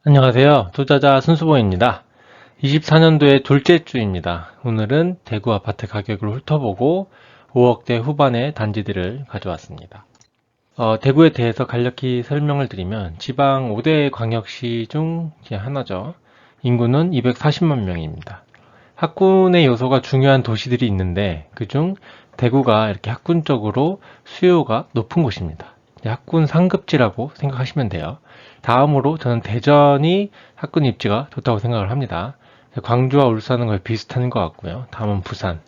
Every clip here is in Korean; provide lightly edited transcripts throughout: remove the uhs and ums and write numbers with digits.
안녕하세요. 투자자 순수보입니다. 24년도의 둘째 주입니다. 오늘은 대구 아파트 가격을 훑어보고 5억대 후반의 단지들을 가져왔습니다. 대구에 대해서 간략히 설명을 드리면 지방 5대 광역시 중 하나죠. 인구는 240만 명입니다. 학군의 요소가 중요한 도시들이 있는데 그중 대구가 이렇게 학군적으로 수요가 높은 곳입니다. 학군 상급지라고 생각하시면 돼요. 다음으로 저는 대전이 학군 입지가 좋다고 생각을 합니다. 광주와 울산은 거의 비슷한 것 같고요. 다음은 부산.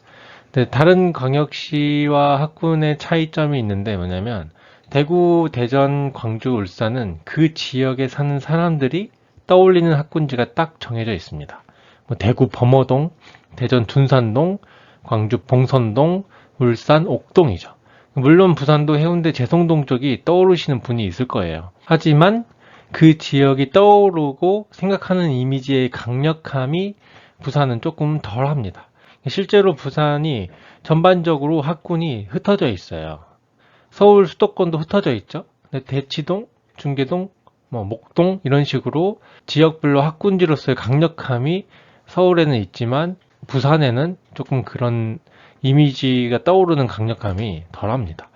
근데 다른 광역시와 학군의 차이점이 있는데 뭐냐면 대구, 대전, 광주, 울산은 그 지역에 사는 사람들이 떠올리는 학군지가 딱 정해져 있습니다. 뭐 대구 범어동, 대전 둔산동, 광주 봉선동, 울산 옥동이죠. 물론 부산도 해운대 재성동 쪽이 떠오르시는 분이 있을 거예요. 하지만 그 지역이 떠오르고 생각하는 이미지의 강력함이 부산은 조금 덜 합니다. 실제로 부산이 전반적으로 학군이 흩어져 있어요. 서울 수도권도 흩어져 있죠. 근데 대치동, 중계동, 목동 이런 식으로 지역별로 학군지로서의 강력함이 서울에는 있지만 부산에는 조금 그런 이미지가 떠오르는 강력함이 덜합니다.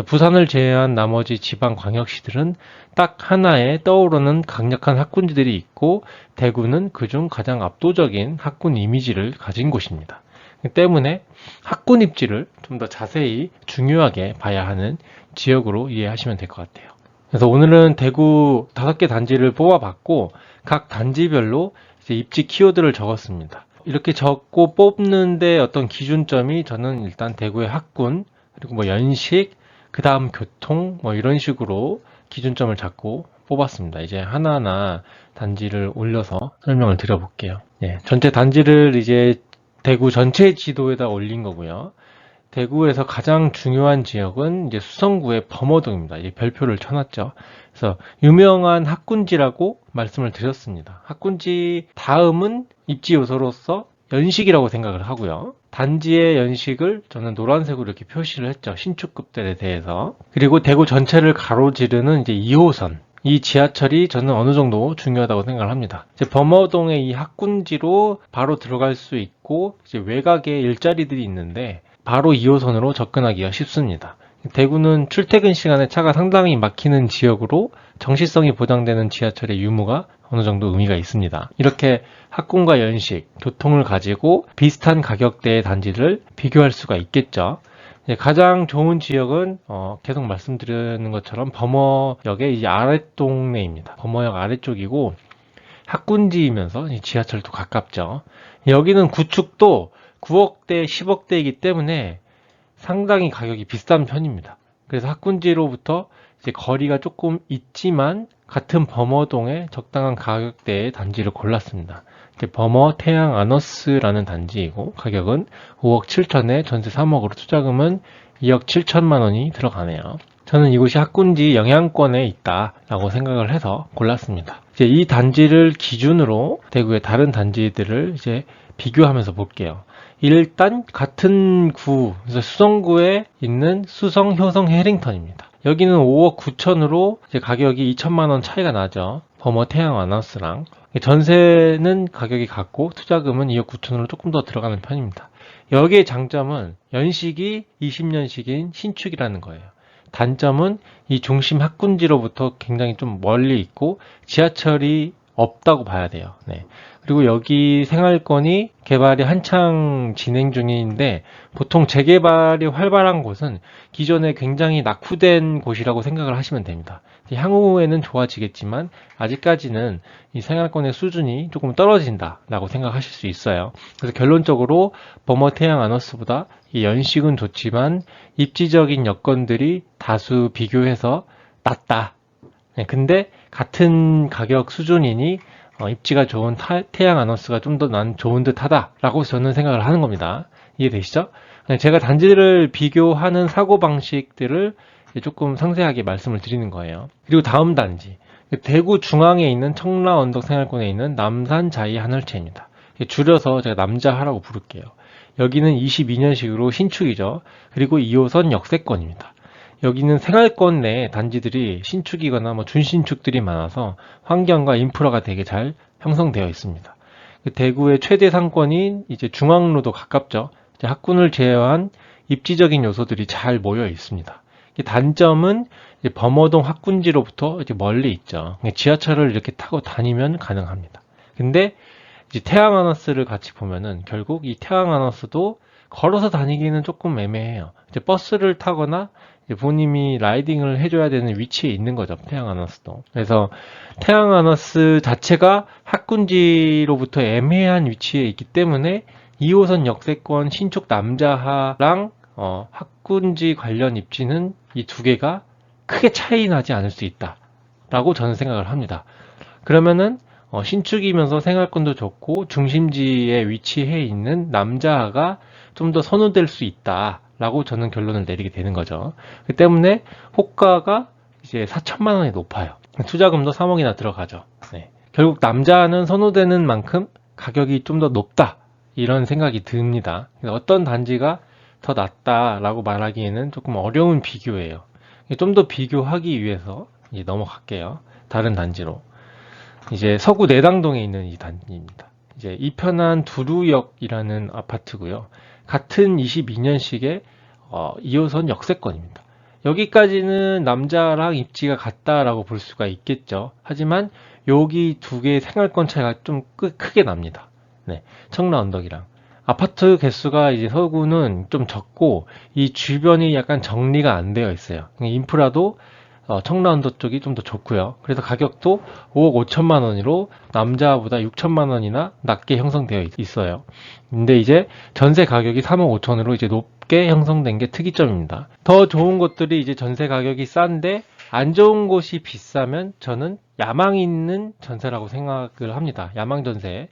부산을 제외한 나머지 지방 광역시들은 딱 하나의 떠오르는 강력한 학군지들이 있고 대구는 그중 가장 압도적인 학군 이미지를 가진 곳입니다. 때문에 학군 입지를 좀 더 자세히 중요하게 봐야 하는 지역으로 이해하시면 될 것 같아요. 그래서 오늘은 대구 5개 단지를 뽑아봤고 각 단지별로 이제 입지 키워드를 적었습니다. 이렇게 적고 뽑는데 어떤 기준점이 저는 일단 대구의 학군, 그리고 뭐 연식, 그 다음 교통, 뭐 이런 식으로 기준점을 잡고 뽑았습니다. 이제 하나하나 단지를 올려서 설명을 드려볼게요. 전체 단지를 이제 대구 전체 지도에다 올린 거고요. 대구에서 가장 중요한 지역은 이제 수성구의 범어동입니다. 이제 별표를 쳐놨죠. 그래서 유명한 학군지라고 말씀을 드렸습니다. 학군지 다음은 입지 요소로서 연식이라고 생각을 하고요. 단지의 연식을 저는 노란색으로 이렇게 표시를 했죠. 신축급들에 대해서. 그리고 대구 전체를 가로지르는 이제 2호선. 이 지하철이 저는 어느 정도 중요하다고 생각을 합니다. 이제 범어동의 이 학군지로 바로 들어갈 수 있고 이제 외곽에 일자리들이 있는데 바로 2호선으로 접근하기가 쉽습니다. 대구는 출퇴근 시간에 차가 상당히 막히는 지역으로 정시성이 보장되는 지하철의 유무가 어느 정도 의미가 있습니다. 이렇게 학군과 연식, 교통을 가지고 비슷한 가격대의 단지를 비교할 수가 있겠죠. 가장 좋은 지역은 계속 말씀드리는 것처럼 범어역의 이제 아랫동네입니다. 범어역 아래쪽이고 학군지이면서 지하철도 가깝죠. 여기는 구축도 9억대, 10억대이기 때문에 상당히 가격이 비싼 편입니다. 그래서 학군지로부터 이제 거리가 조금 있지만 같은 범어동에 적당한 가격대의 단지를 골랐습니다. 범어 태양 아너스라는 단지이고 가격은 5억 7천에 전세 3억으로 투자금은 2억 7천만 원이 들어가네요. 저는 이곳이 학군지 영향권에 있다라고 생각을 해서 골랐습니다. 이제 이 단지를 기준으로 대구의 다른 단지들을 이제 비교하면서 볼게요. 일단 같은 구, 그래서 수성구에 있는 수성, 효성, 해링턴입니다. 여기는 5억 9천으로 이제 가격이 2천만 원 차이가 나죠. 범어 태양 아나운스랑 전세는 가격이 같고 투자금은 2억 9천으로 조금 더 들어가는 편입니다. 여기의 장점은 연식이 20년식인 신축이라는 거예요. 단점은 이 중심 학군지로부터 굉장히 좀 멀리 있고 지하철이 없다고 봐야 돼요. 그리고 여기 생활권이 개발이 한창 진행 중인데 보통 재개발이 활발한 곳은 기존에 굉장히 낙후된 곳이라고 생각을 하시면 됩니다. 향후에는 좋아지겠지만 아직까지는 이 생활권의 수준이 조금 떨어진다라고 생각하실 수 있어요. 그래서 결론적으로 범어 태양 아너스보다 이 연식은 좋지만 입지적인 여건들이 다수 비교해서 낫다. 근데 같은 가격 수준이니 입지가 좋은 태양 아너스가 좀 더 난 좋은 듯 하다라고 저는 생각을 하는 겁니다. 이해되시죠? 제가 단지를 비교하는 사고방식들을 조금 상세하게 말씀을 드리는 거예요. 그리고 다음 단지, 대구 중앙에 있는 청라 언덕 생활권에 있는 남산 자이 하늘채입니다. 줄여서 제가 남자하라고 부를게요. 여기는 22년식으로 신축이죠. 그리고 2호선 역세권입니다. 여기는 생활권 내 단지들이 신축이거나 뭐 준신축들이 많아서 환경과 인프라가 되게 잘 형성되어 있습니다. 대구의 최대 상권인 이제 중앙로도 가깝죠. 이제 학군을 제외한 입지적인 요소들이 잘 모여 있습니다. 단점은 이제 범어동 학군지로부터 이제 멀리 있죠. 지하철을 이렇게 타고 다니면 가능합니다. 근데 이제 태양아너스를 같이 보면은 결국 이 태양아너스도 걸어서 다니기는 조금 애매해요. 이제 버스를 타거나 이제 부모님이 라이딩을 해줘야 되는 위치에 있는 거죠. 태양아너스도. 그래서 태양아너스 자체가 학군지로부터 애매한 위치에 있기 때문에 2호선 역세권 신축 남자하랑 학군지 관련 입지는 이 두 개가 크게 차이 나지 않을 수 있다라고 저는 생각을 합니다. 그러면은 신축이면서 생활권도 좋고 중심지에 위치해 있는 남자가 좀 더 선호될 수 있다라고 저는 결론을 내리게 되는 거죠. 그 때문에 호가가 이제 4천만 원이 높아요. 투자금도 3억이나 들어가죠. 네. 결국 남자는 선호되는 만큼 가격이 좀 더 높다 이런 생각이 듭니다. 어떤 단지가 더 낫다라고 말하기에는 조금 어려운 비교예요. 좀 더 비교하기 위해서 이제 넘어갈게요. 다른 단지로. 이제 서구 내당동에 있는 이 단지입니다. 이제 이편한 두루역이라는 아파트고요. 같은 22년식의 2호선 역세권입니다. 여기까지는 남자랑 입지가 같다라고 볼 수가 있겠죠. 하지만 여기 두 개의 생활권 차이가 좀 크게 납니다. 네, 청라 언덕이랑. 아파트 개수가 이제 서구는 좀 적고 이 주변이 약간 정리가 안 되어 있어요. 인프라도 청라언도 쪽이 좀 더 좋고요. 그래서 가격도 5억 5천만 원으로 남자보다 6천만 원이나 낮게 형성되어 있어요. 근데 이제 전세 가격이 3억 5천으로 이제 높게 형성된 게 특이점입니다. 더 좋은 곳들이 이제 전세 가격이 싼데 안 좋은 곳이 비싸면 저는 야망 있는 전세라고 생각을 합니다. 야망 전세.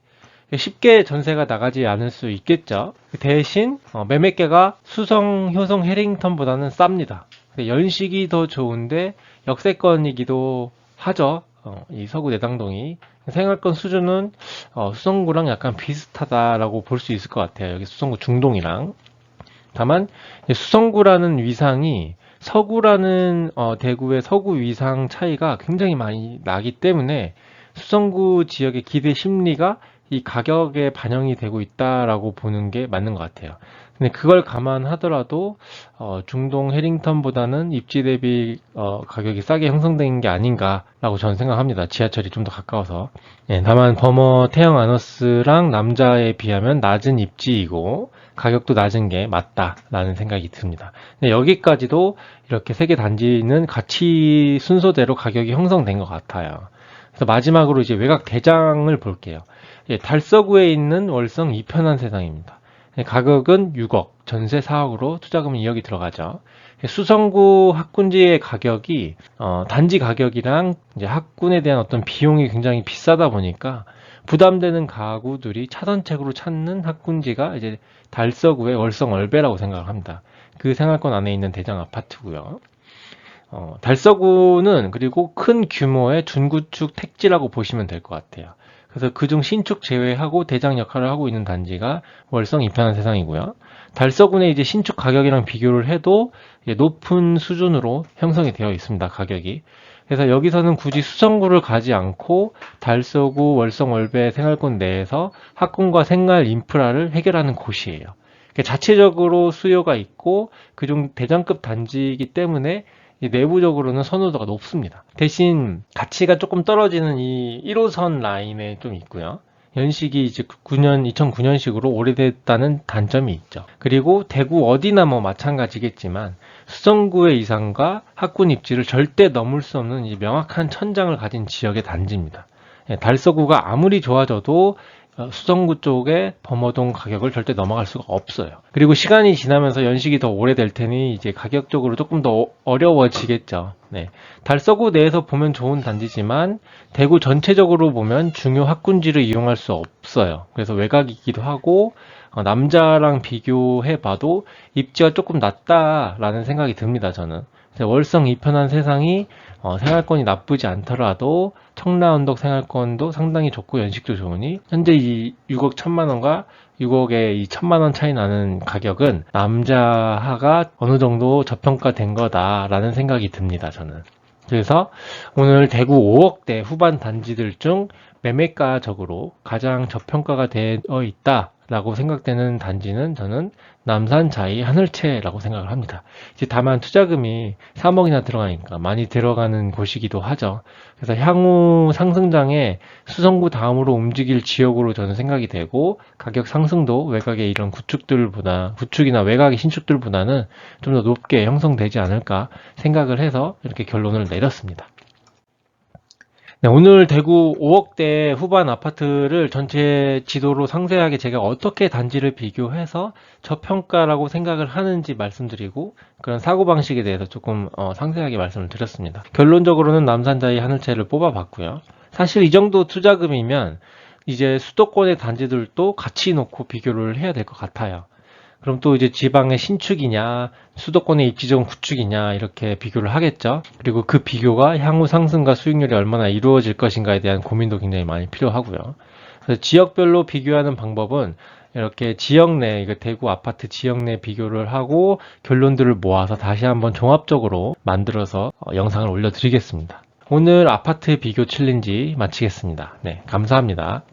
쉽게 전세가 나가지 않을 수 있겠죠. 대신 매매가가 수성, 효성, 해링턴보다는 쌉니다. 연식이 더 좋은데 역세권이기도 하죠. 이 서구 내당동이 생활권 수준은 수성구랑 약간 비슷하다라고 볼 수 있을 것 같아요. 여기 수성구 중동이랑. 다만 수성구라는 위상이 서구라는 대구의 서구 위상 차이가 굉장히 많이 나기 때문에 수성구 지역의 기대 심리가 이 가격에 반영이 되고 있다라고 보는 게 맞는 것 같아요. 근데 그걸 감안하더라도 중동 해링턴보다는 입지 대비 가격이 싸게 형성된 게 아닌가라고 저는 생각합니다. 지하철이 좀 더 가까워서. 예, 다만 범어 태영 아너스랑 남자에 비하면 낮은 입지이고 가격도 낮은 게 맞다라는 생각이 듭니다. 근데 여기까지도 이렇게 세 개 단지는 같이 순서대로 가격이 형성된 것 같아요. 그래서 마지막으로 이제 외곽 대장을 볼게요. 예, 달서구에 있는 월성 이편한 세상입니다. 가격은 6억, 전세 4억으로 투자금은 2억이 들어가죠. 수성구 학군지의 가격이 단지 가격이랑 이제 학군에 대한 어떤 비용이 굉장히 비싸다 보니까 부담되는 가구들이 차선책으로 찾는 학군지가 이제 달서구의 월성 얼베라고 생각을 합니다. 그 생활권 안에 있는 대장 아파트고요. 달서구는 그리고 큰 규모의 준구축 택지라고 보시면 될 것 같아요. 그래서 그중 신축 제외하고 대장 역할을 하고 있는 단지가 월성 이편한 세상이고요. 달서구의 이제 신축 가격이랑 비교를 해도 높은 수준으로 형성이 되어 있습니다. 가격이. 그래서 여기서는 굳이 수성구를 가지 않고 달서구, 월성, 월배 생활권 내에서 학군과 생활 인프라를 해결하는 곳이에요. 자체적으로 수요가 있고 그중 대장급 단지이기 때문에 내부적으로는 선호도가 높습니다. 대신 가치가 조금 떨어지는 이 1호선 라인에 좀 있고요. 연식이 이제 2009년식으로 오래됐다는 단점이 있죠. 그리고 대구 어디나 뭐 마찬가지겠지만 수성구의 이상과 학군 입지를 절대 넘을 수 없는 이제 명확한 천장을 가진 지역의 단지입니다. 달서구가 아무리 좋아져도 수성구 쪽에 범어동 가격을 절대 넘어갈 수가 없어요. 그리고 시간이 지나면서 연식이 더 오래될 테니 이제 가격적으로 조금 더 어려워지겠죠. 네. 달서구 내에서 보면 좋은 단지지만 대구 전체적으로 보면 중요 학군지를 이용할 수 없어요. 그래서 외곽이기도 하고 남자랑 비교해 봐도 입지가 조금 낮다라는 생각이 듭니다. 저는. 월성 이편한 세상이 생활권이 나쁘지 않더라도 청라언덕 생활권도 상당히 좋고 연식도 좋으니 현재 이 6억 1천만 원과 6억의 이 1천만 원 차이 나는 가격은 남자하가 어느 정도 저평가된 거다라는 생각이 듭니다, 저는. 그래서 오늘 대구 5억대 후반 단지들 중 매매가적으로 가장 저평가가 되어 있다라고 생각되는 단지는 저는 남산 자이 하늘채라고 생각을 합니다. 이제 다만 투자금이 3억이나 들어가니까 많이 들어가는 곳이기도 하죠. 그래서 향후 상승장에 수성구 다음으로 움직일 지역으로 저는 생각이 되고 가격 상승도 외곽의 이런 구축이나 외곽의 신축들보다는 좀 더 높게 형성되지 않을까 생각을 해서 이렇게 결론을 내렸습니다. 네, 오늘 대구 5억대 후반 아파트를 전체 지도로 상세하게 제가 어떻게 단지를 비교해서 저평가라고 생각을 하는지 말씀드리고 그런 사고방식에 대해서 조금 상세하게 말씀을 드렸습니다. 결론적으로는 남산자이 하늘채를 뽑아봤고요. 사실 이 정도 투자금이면 이제 수도권의 단지들도 같이 놓고 비교를 해야 될 것 같아요. 그럼 또 이제 지방의 신축이냐, 수도권의 입지적 구축이냐, 이렇게 비교를 하겠죠. 그리고 그 비교가 향후 상승과 수익률이 얼마나 이루어질 것인가에 대한 고민도 굉장히 많이 필요하고요. 그래서 지역별로 비교하는 방법은 이렇게 지역 내, 이거 대구 아파트 지역 내 비교를 하고 결론들을 모아서 다시 한번 종합적으로 만들어서 영상을 올려드리겠습니다. 오늘 아파트 비교 챌린지 마치겠습니다. 네, 감사합니다.